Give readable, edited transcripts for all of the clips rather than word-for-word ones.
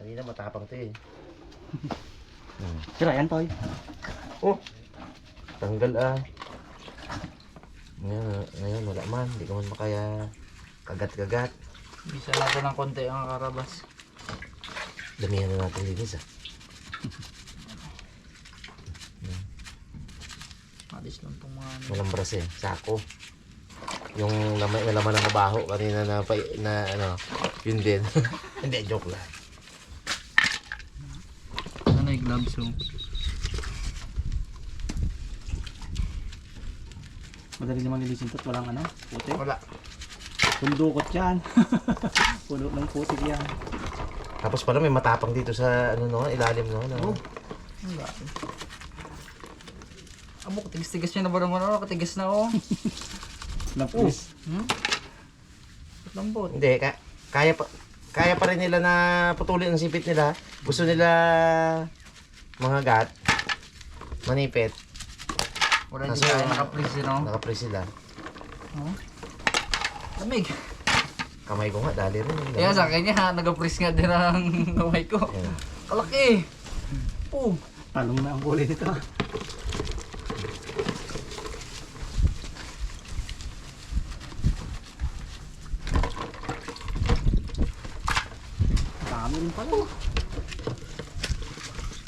Kanina matapang to eh. Sira yan, Toy. Oh! Tanggal ah. Ngayon wala man. Hindi ko man makaya kagat-kagat. Bisa natin ng konti ang karabas. Damihan na natin linis ah. Alis lang itong mga ano. Walang bras eh. Sako. Yung laman ng mabaho kanina na ano. Yun din. Hindi, joke lang. Ano yung gloves yung? Madali naman lilisin to. Walang ano, puti. Wala. Pundukot yan. Puno ng putik yan. Tapos pala may matapang dito sa ano no, ilalim no. Oh. Wala. Abo, katigas-tigas niya na ba naman ako? Katigas na oh. Lapis. Lambot. Hindi, kaya pa rin nila na putulin ang sipit nila. Gusto nila mga gat, manipit. Wala hindi Kaso, kaya naka-freeze no? Naka-freeze sila. Oh. Lamig. Kamay ko nga, dali rin. Kaya sa akin niya, nag-freeze nga din ang kamay ko. Ayan. Kalaki. Oh. Talong na ang kulay nito. Dami rin pala.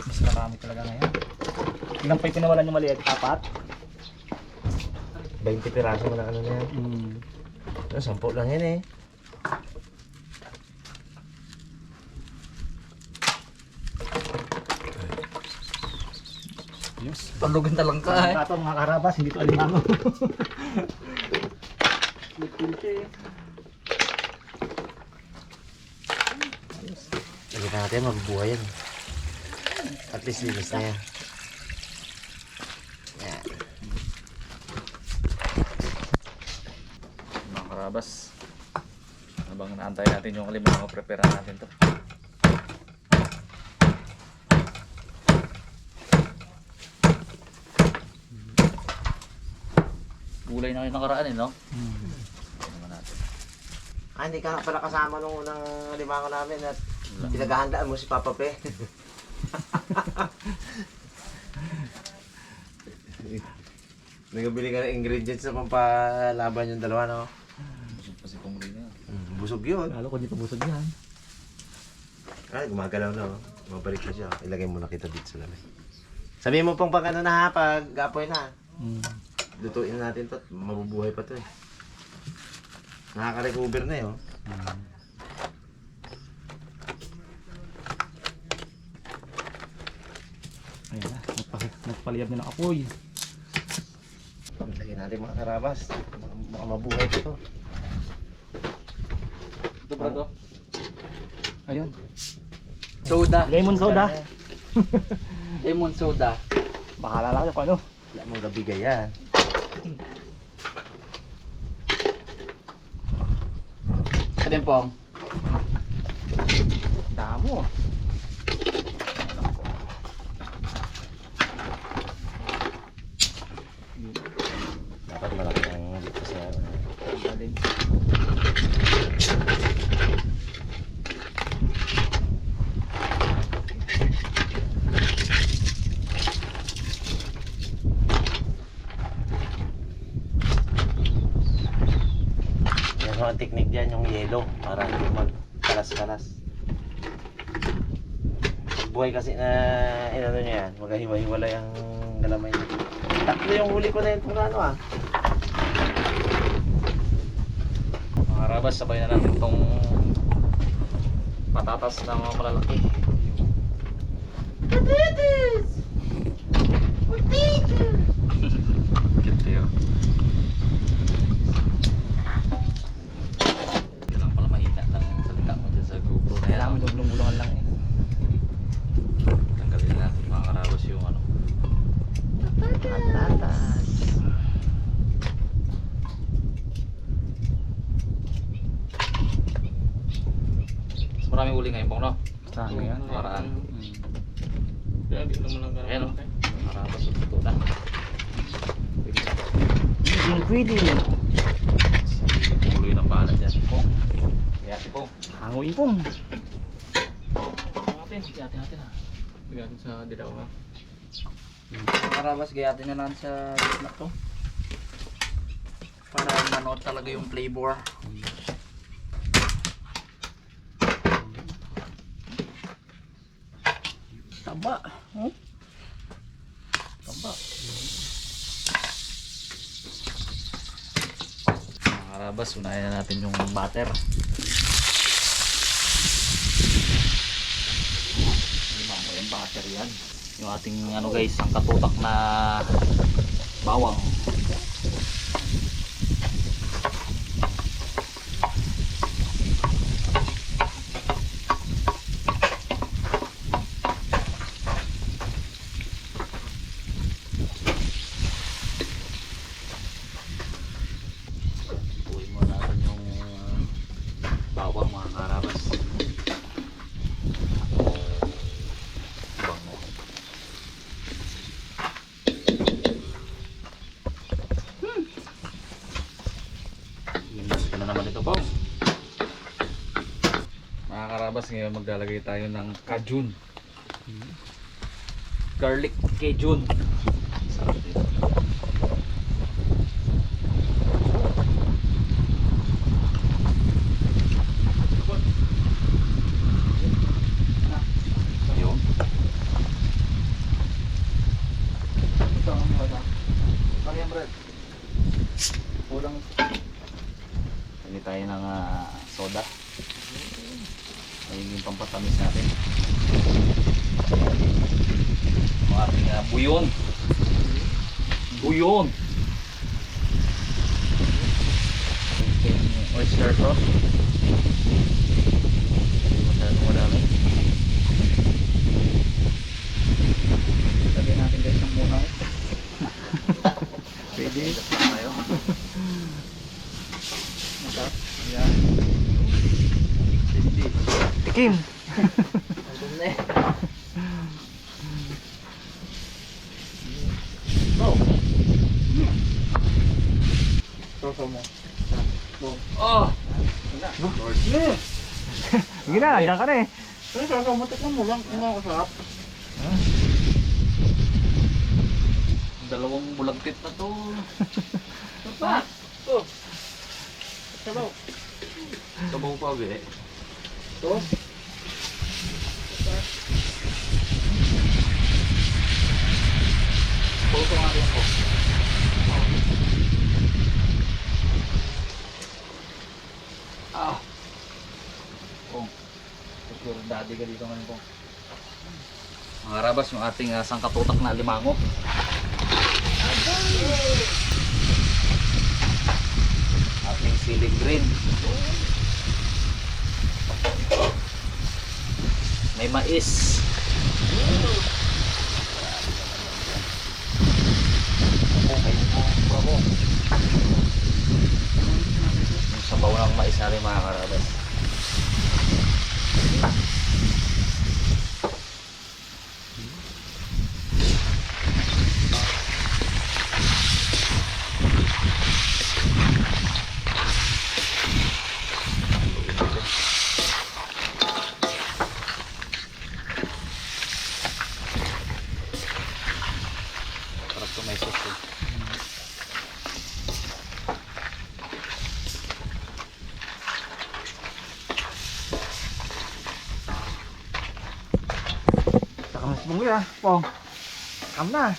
Mas marami talaga ngayon. Ilang pa yung pinawalan yung maliit? 4? 20 piraso mo na ano na yan. Ano, 10 lang yan eh. Yes. Palugan na lang ka eh. Ito mga karabas, hindi to alimango. Lagi na natin, mabubuhay yan. At least linis na yan. Yan. Mga karabas, habang naantay natin yung alimango, prepare natin to. Gulay na kayo nakaraan eh, no? Ito naman natin. Ah, hindi ka pala kasama nung unang limango namin at pinaghahandaan mo si Papa Pe. Nagabili ka ng ingredients na pampalaban yung dalawa, no? Busog pa si Pong Rin yan. Busog yun. Lalo ko dito busog yan. Ah, gumagalaw na, oh. Mabalik na siya. Ilagay mo na kita dito sa lamin. Sabihin mo pang pag ano na ha, pag apoy na. Lutuin natin to at mabubuhay pa to eh. Nakaka-recover na eh, oh. Ayan na, nagpaliyab na ng apoy. Lagyan natin mga karabas. Baka mabuhay pa to. Ito bro to. Ayun. Soda. Lemon soda. Lemon soda. Bahala lang ako ano. Wala mong gabigay yan. Ito din Pong. Damo. Dapat malaki ang dito sa Galing. yan ang technique dyan, yung yellow. Para hindi magkalas-kalas. Buhay kasi na inano niya yan. Magkahiwa-hiwalay ang galamay niya. Tatlo yung huli ko na yun kung ano ah. Mga karabas, sabay na natin tong patatas na mga malalaki. Cute yun. Yun lang pala mahina lang yung salita mo dyan sa GoPro na yan. Kailangan bulong-bulungan lang eh. Tanggalin natin mga karabas yung ano. Patatas. Mas maraming uli ngayon Pong, no? Saan yan? Paraan. Ayan Ayan o. Karabas yung tuto na. Pwede. Tuloy ng balat yan. Pong. Kaya si Pong. Hango ipong. natin. Gayatin natin ha. Gayatin sa dilaw ha. Karabas, gayatin na lang sa gitna to. Para manood talaga yung flavor. Taba. Oh. Tamba. Mga karabas, unahin na natin yung butter. Limang yung butter yan. Yung ating ano guys, ang katutak na bawang. Buuin mo natin yung bawang mga karabas. Bango. Limas ka na naman ito po. Mga karabas, ngayon maglalagay tayo ng cajun. Garlic cajun. Sarap dito. Yun. Ito ang mga. Mariam bread. Kulang. Lagay tayo ng soda. Ayun yung pampatamis natin. Ang ating buyon. Buyon. Ating oyster sauce. Hindi masyadong madami. Lagyan natin guys ng muna. Pwede. Tayo. Masarap. Ayan. Pwede. Tikim! Andun na eh. Soso mo. Oh! Sige na, nandiyan ka na eh. Pero soso mo, tikman mo lang kung ano kasarap. Dalawang bulagtit na to. Pa! Oh! Sabaw. Sabaw pa be. Ito. Puso nga rin po. Ah! Pong, secure daddy ka dito ngayon po. Mga karabas, yung ating sangkatutak na limango. Ating siling green. May mais. Yung sabaw ng mais na rin mga karabas. Sarap to may sauce eh. Saka mas bungi ah. Pong. Kam na.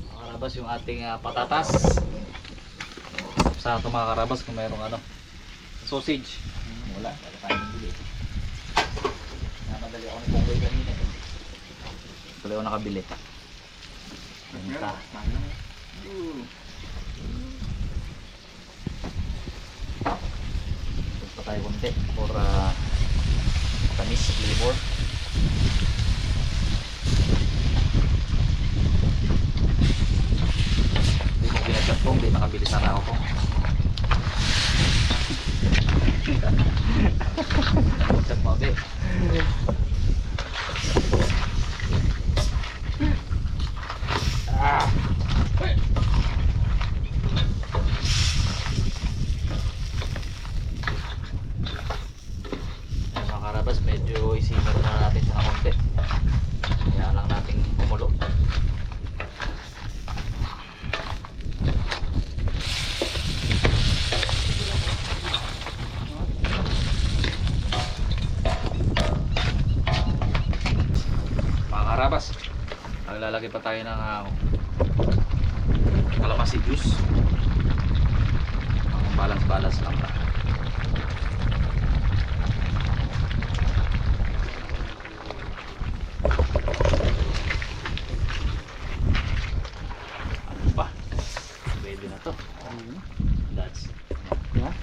Mga karabas, yung ating patatas. Sa ito mga karabas kung mayroong sausage. Wala, wala tayong bili. Namadali ako ni Pongboy kanina. Tuloy ako nakabili. Benta. Ito pa tayo konti for tamis flavor. Hindi mo ginagap po, hindi nakabili sana ako po. Chat mo be. Maglalagay pa tayo ng kalamansi juice. Balance lang tayo. Ano pa? Pwede na to. That's Diba?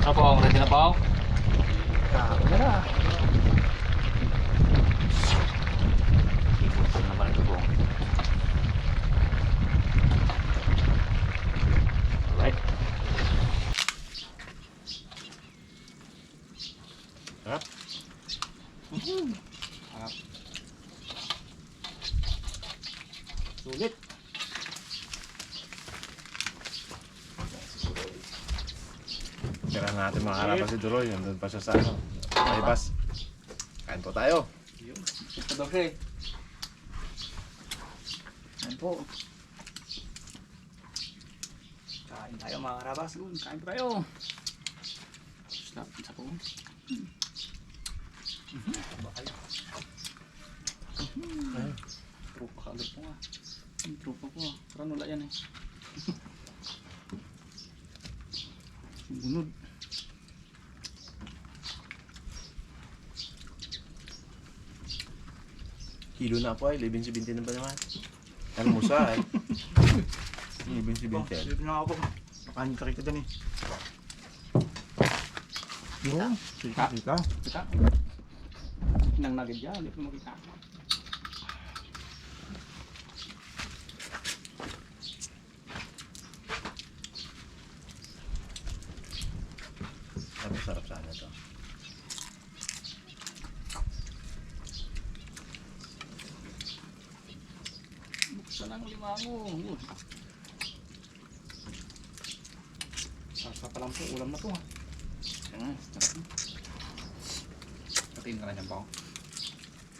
ano po? Ready na po? Kamera. Ipon naman ito po. Alright. Harap. Sulit. Tira natin mga karabas si Duroy. Nandun pa siya sa ano. Bypass. Kain po tayo. Ito daw siya eh. Ayan po. Kain tayo mga karabas. Kain tayo. Stop. Isa po. Bakal. Trupa ka agad po nga. Trupa ko ah. Parang wala yan eh. Bunod. Kilo na po ay. 11.70 na ba naman? Ano mo sa ay? 11.70. Dito na ako. Makain ka kita dyan eh. Yung. Sika. Kita. Nang nagad dyan, hindi ko makita. Ano sarap sana to? Buksan ang limango. Sasa pa lang po. Ulam na to ha. Ayan. Patiin ka na dyan po.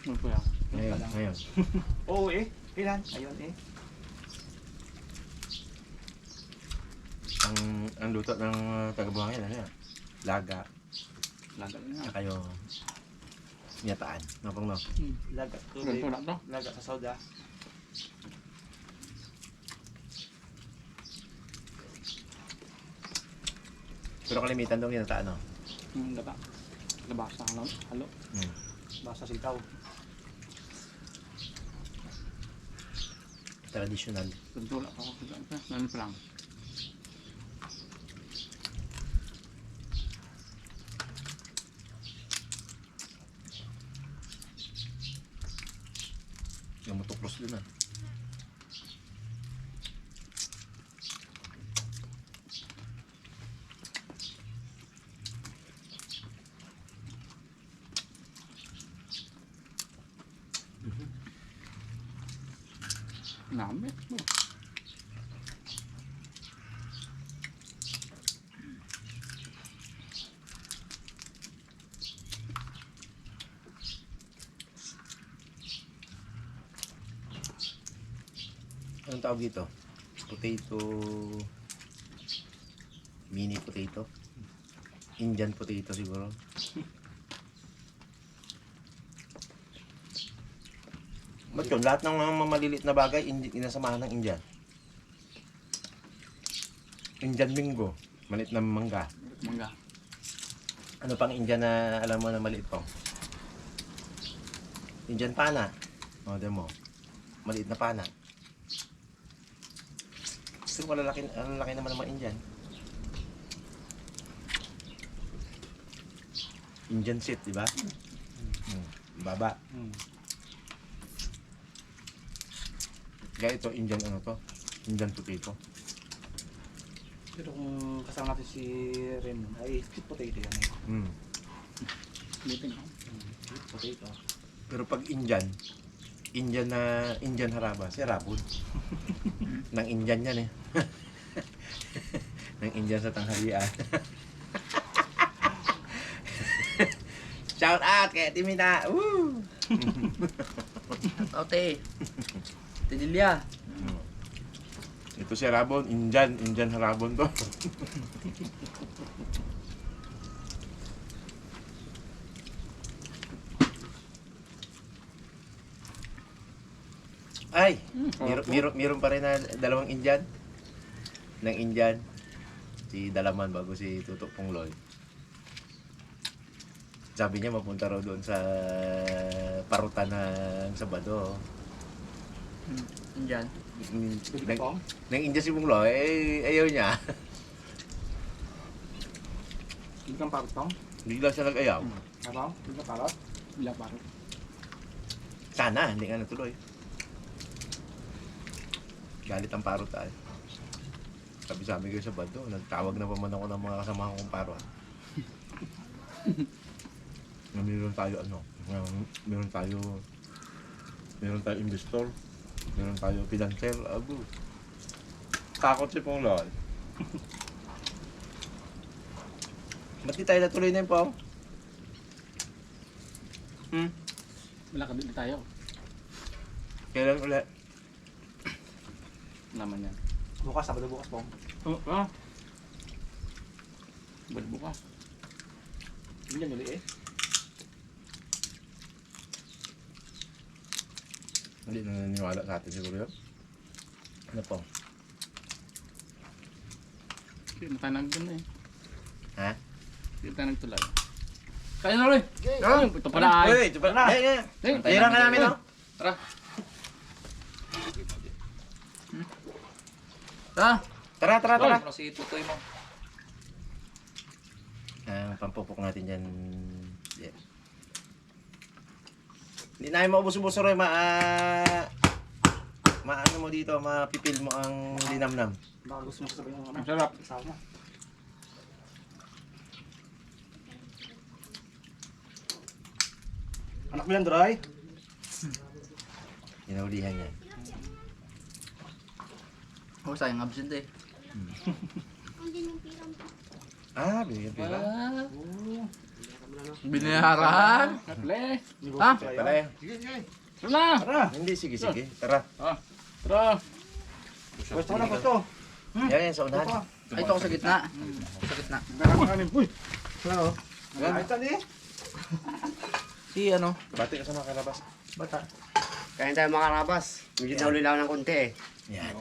Ano po yan? Ngayon. Oo eh. Kailan? Ayun eh. Ang luto ng taga-buhangin, ano yan? Laga. Lagal nga. Saka yung niyataan. Napang no? Laga. Ganito na to. Laga sa soda. Pero kalimitan daw niyataan, no? Laba. Labasa halo. Halo. Basa sitaw. Traditional. Ganito lang ako. Ano pa lang. Yung motocross dun, ah. Namit mo. Anong tawag dito? Potato... Mini potato? Indian potato siguro. Ba't yun? Lahat ng mga maliliit na bagay, inasamahan ng Indian. Indian Mingo. Maliit na mangga. Mangga. Ano pang Indian na alam mo na maliit po? Indian pana. O, demo. Maliit na pana. Pero malalaki naman naman Indian. Indian seed, di ba? Baba. Kaya ito, Indian ano to? Indian potato. Pero kung kasama natin si Raymond, ay sweet potato yan eh. Lipin ako. Sweet potato. Pero pag Indian haraba, si Rabon. Nang Indian yan eh. Nang Indian sa tanghalian. Shout out kay Timina! Woo! Ote. Tidilya. Ito si Harabon, Indian Harabon to. Ay, meron pa rin na dalawang Indian. Ng Indian. Si Dalaman bago si Tutok Pongloy. Sabi niya mapunta raw doon sa parutan ng Sabado. Diyan. Nang India si Pongloy, eh, ayaw niya. Hindi kang parot tong. Bigla siya nag-ayaw. Ano? Hindi ka parot? Bila parot. Sana, hindi nga natuloy. Galit ang paro tayo. Sabi ko sa Bado, nagtawag na pa man ako ng mga kasamahan kong paro. Na meron tayo meron tayo investor, meron tayo financier, abo. Takot si Pongloy. Ba't di tayo natuloy na yun, Pong? Malakad din tayo. Kailan ulit? Naman yan. Bukas, Sabado bukas po. Sabado bukas. Hindi yan uli eh. Hindi na naniniwala sa atin siguro yun. Ano po? Hindi na tayo nagdun eh. Ha? Hindi na tayo nagtulay. Kaya na rin! Ito pala ay! Uy, ito pala! Tira ka namin, no? Tara! Tara! Ano si Tutoy mo? Ang pampupok natin dyan. Yeah. Hindi na yung maubos-ubos rin, maano mo dito, mapipil mo ang linamnam. Baka gusto mo sabihin ng ano? Sarap! Sama. Anak mo yan, Dry? Hinaulihan niya. Oh, sayang absent eh. Ah, binigyan pila. Binayaran? Natle! Ha? Pala yan. Tara! Tara! Hindi, sige. Tara. Tara! Gusto ko na, gusto! Yan, sa unahan. Ay, ito ako sa gitna. Sa gitna. Nakakanin. Uy! Ano? Ay, tali! Si ano? Bati ka sa mga kalabas. Bata. Kaya tayo makarabas. Medyo nauli lang ng konti eh. Yan.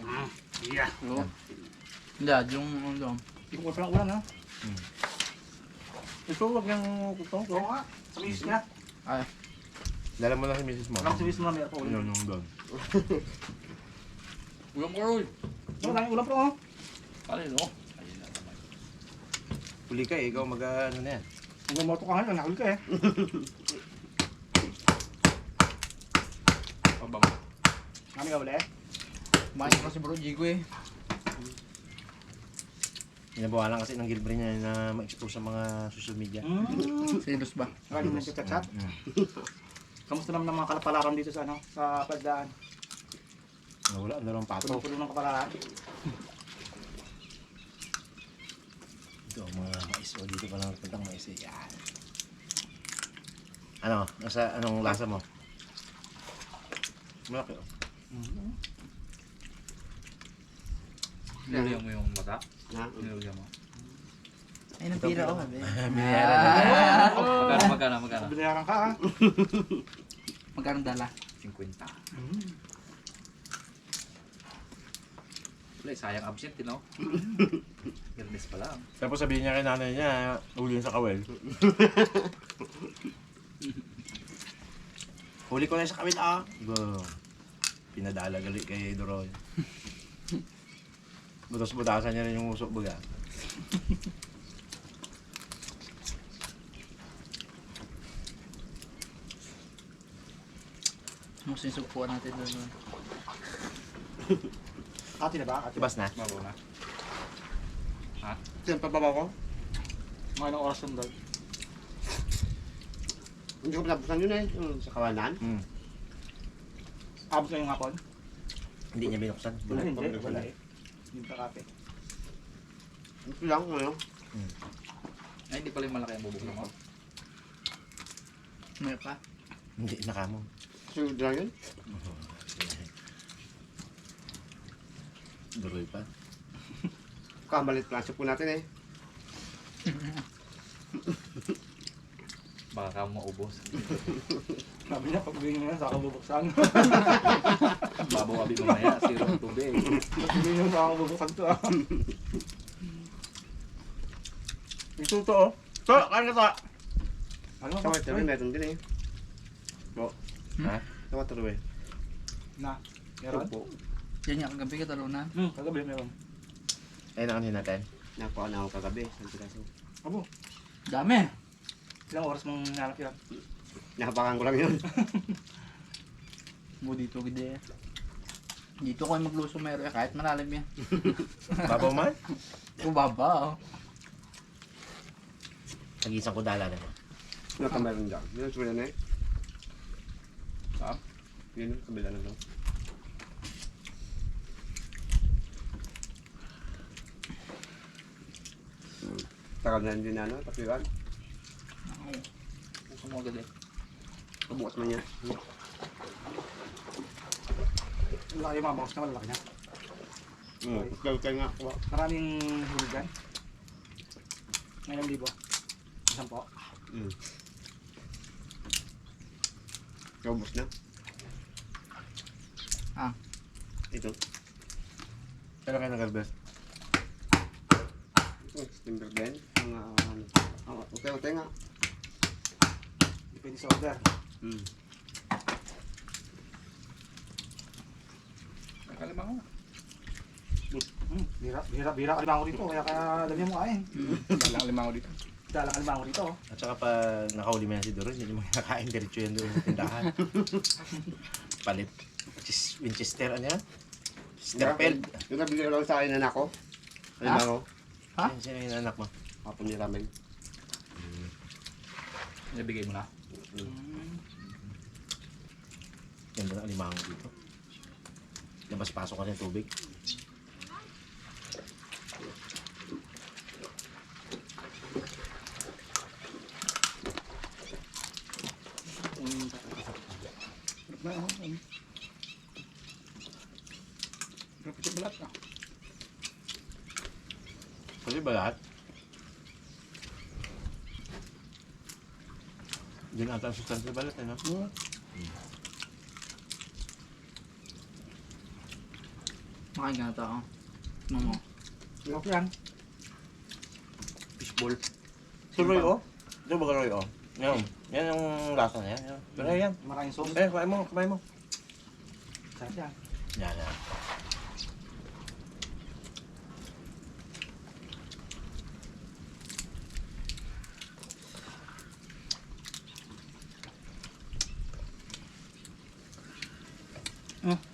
Yeah. Oo. Hindi, yung ano. Hindi ko pa lang ulan ha. Ito, wag yung kutong. Oo nga. Sa misis niya. Ay, Dala mo lang si Mrs. Mo. Alam si misis mo na meron pa ulan. Yung doon. Ulam ko rin. Ano, tayong ulan pa oh. Kalin, no? Huli ka ikaw mag-ano na yan. Kung gumoto ka nga, nakul ka eh. Pabang. Kami ka wala eh. kumain ko si Bro Jigo eh. Inabawalan kasi ng girlfriend niya na ma-expose sa mga social media. Serious ba? Kaya mo nagchat-chat. Kamusta naman ang mga kalapalaran dito sa ano, sa Paldaan? Wala, ang pato. Puno-puno ng kapalaran. Ito, mga mais. O, dito pa lang puntang mais. Yan. Ano? Anong lasa mo? Malaki oh. Nilagyan mo yung mata? Ha? Nilagyan mo. Ay, napira ako. Magkano? Binayaran ka ha. Magkano dala? 50. Wala, sayang absent, no? Gerdes pa lang. Tapos sabihin niya kay nanay niya, huli sa kawel. Huli ko na sa kawel ah. Boom. Pinadala gali kay Doroy. Butas-butasan niya rin yung usok baga. Mas sinsupuan natin doon. Ate na ba? Ate ba? Tibas na? Bago na. Yan, pababa ko. Mga ilang oras yung dog. Hindi ko pinabusan yun eh. Yung sa kawanan. Abot na yung hapon? Hindi niya binuksan. Wala, hindi. Wala eh. Hindi pa kape. Ito lang ano. Ay, hindi pala yung malaki ang bubog mo. May pa? Hindi, nakamo. Sunod lang yun. Duroy pa. Kamalit plaso po natin eh. Baka ka maubos. Sabi niya, pag uwi niya sa akin bubuksan. Babawabi mamaya, zero ang tubig. Pag uwi niya sa akin bubuksan to ah. Ito to oh. To, kaya to. Ano Sa Waterway, meron din eh. Ha? Sa Waterway. Na, meron? Po. Yan yung kagabi katalunan. Kagabi meron. Ayun ang kanina natin. Nakuha na ako kagabi. Ang piraso. Abo, Dami. ilang oras mong hanap yan? Nakapakan ko lang yun. Mo dito gede. Dito ko ay magluso meron kahit malalim yan. Babaw man? Baba oh. Tag-isang ko dala na. Ano ka meron dyan? Yun ang sula na eh. Saan? Yun ang kabila na lang. Tagal na din na ano, tapiwan. Gusto mo agad eh. Pabukas mo niya. Laki yung mga bangus na malaki niya. Kaya nga ako. Maraming huli dyan. Ngayon libo. Isang po. Kaubos na. Ah. Ito. Pero kayo nag-harvest? Ito, timber din. Mga ano. Okay nga. Depende sa order. Kalimang ko. Bira kalimango dito. Kaya dami mo kain. Dalang limango dito. Dalang kalimango dito. At saka pag nakahuli mo yan si Doron, hindi mo kinakain diretso yan doon sa tindahan. Palit. Winchester, ano yan? Sterpeld. Yung nabili ko lang sa akin anak ko. Alam mo? Ha? Sino yung anak mo? Hapon ni Ramen. Nabigay mo na. Ganda ng alimango dito. Labas-pasok ka ng tubig. Ito balat ah. Kasi balat. Hindi na ata ang sustansya balat, ano? Makain ka na tao. Ano mo? Sarap yan. Fishball. Si Roy, oh. Ito ba Roy, oh? Yan. Yan yung lasa na yan. Pero yan. Maraming sauce. Kumain mo, kumain mo. Sarap yan. Yan, yan.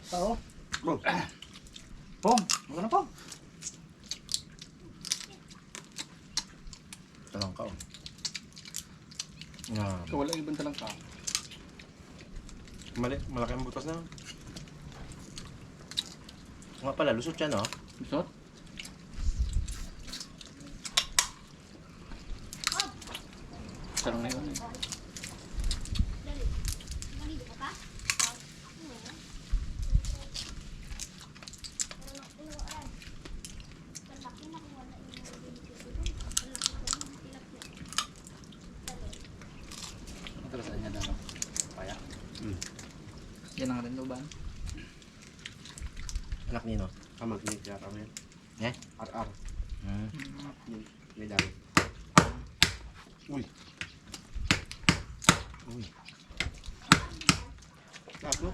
Tao. Bro. Pong. Maganda pong. Talang ka, oh. Yan. Ito wala ibang talang ka. Malaki ang butas na. Nga pala, lusot siya, no? Bisot? Sarang na yun eh. Matalasan niya na, no? Kaya. Yan ang rin luban. Anak nino. Kamag ni Kaya Ramen. Eh? RR. Hmm. May dami. Uy. Tapos,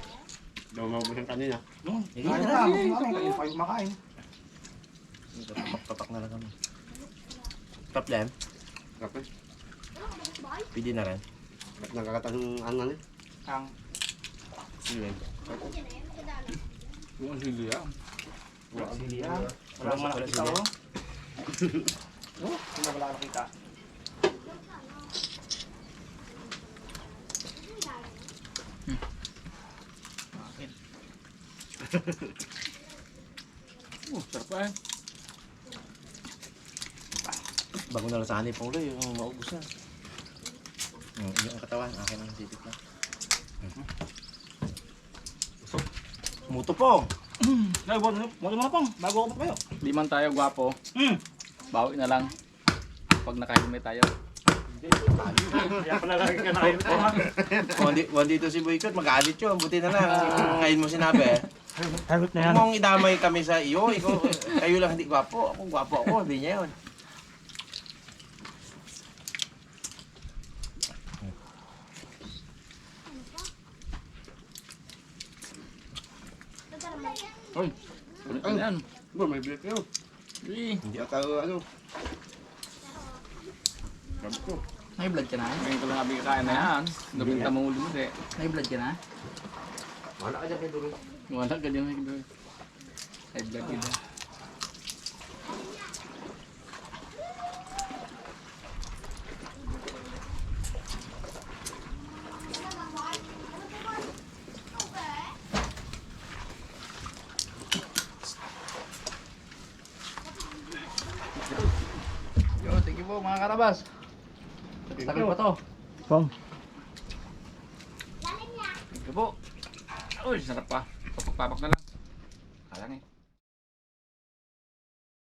daw maubos ang kanina. Hindi Kain na. na. Kain pa yung kumakain. Tapak na lang kami. Problem. Tapos, Pwede na rin. nagkakatan ng ano eh. Ang Anyway. Yung sili yan. wala siliya. Wala Wala mo nakita siliya. oh. Oh, hindi wala nakita. Akin. Sarap pa eh. Bago na lang sa hanip pong Roy, yung maubos na. Yung katawan, akin ang sipit na. Sumuto po! Ay, wala mo na pong, bago ako kayo. Di man tayo gwapo. Bawi na lang. Pag nakahimay tayo. Kaya pala lagi ka na kayo po ha. Kung dito si Boycott, mag-aalit yun. Buti na lang. Ngayon mo sinabi eh. Harot na yan. Kung mong idamay kami sa iyo, kayo lang hindi gwapo. Ako gwapo ako, hindi niya yun. Uy, ulit na yan. Bro, may bilik kayo. Uy, Hindi ata ano. Sabi ko. May blood ka na? ngayon ko lang nabi kakain na yan. Gabing tamang ulo mo eh. May blood ka na? Wala ka dyan kay Duro. Wala ka dyan. Ay, blood yun. Yo, thank you po mga karabas. Tagal pa to. Pong. Thank you po. Uy, sarap pa. Papak-papak na lang. Alang eh.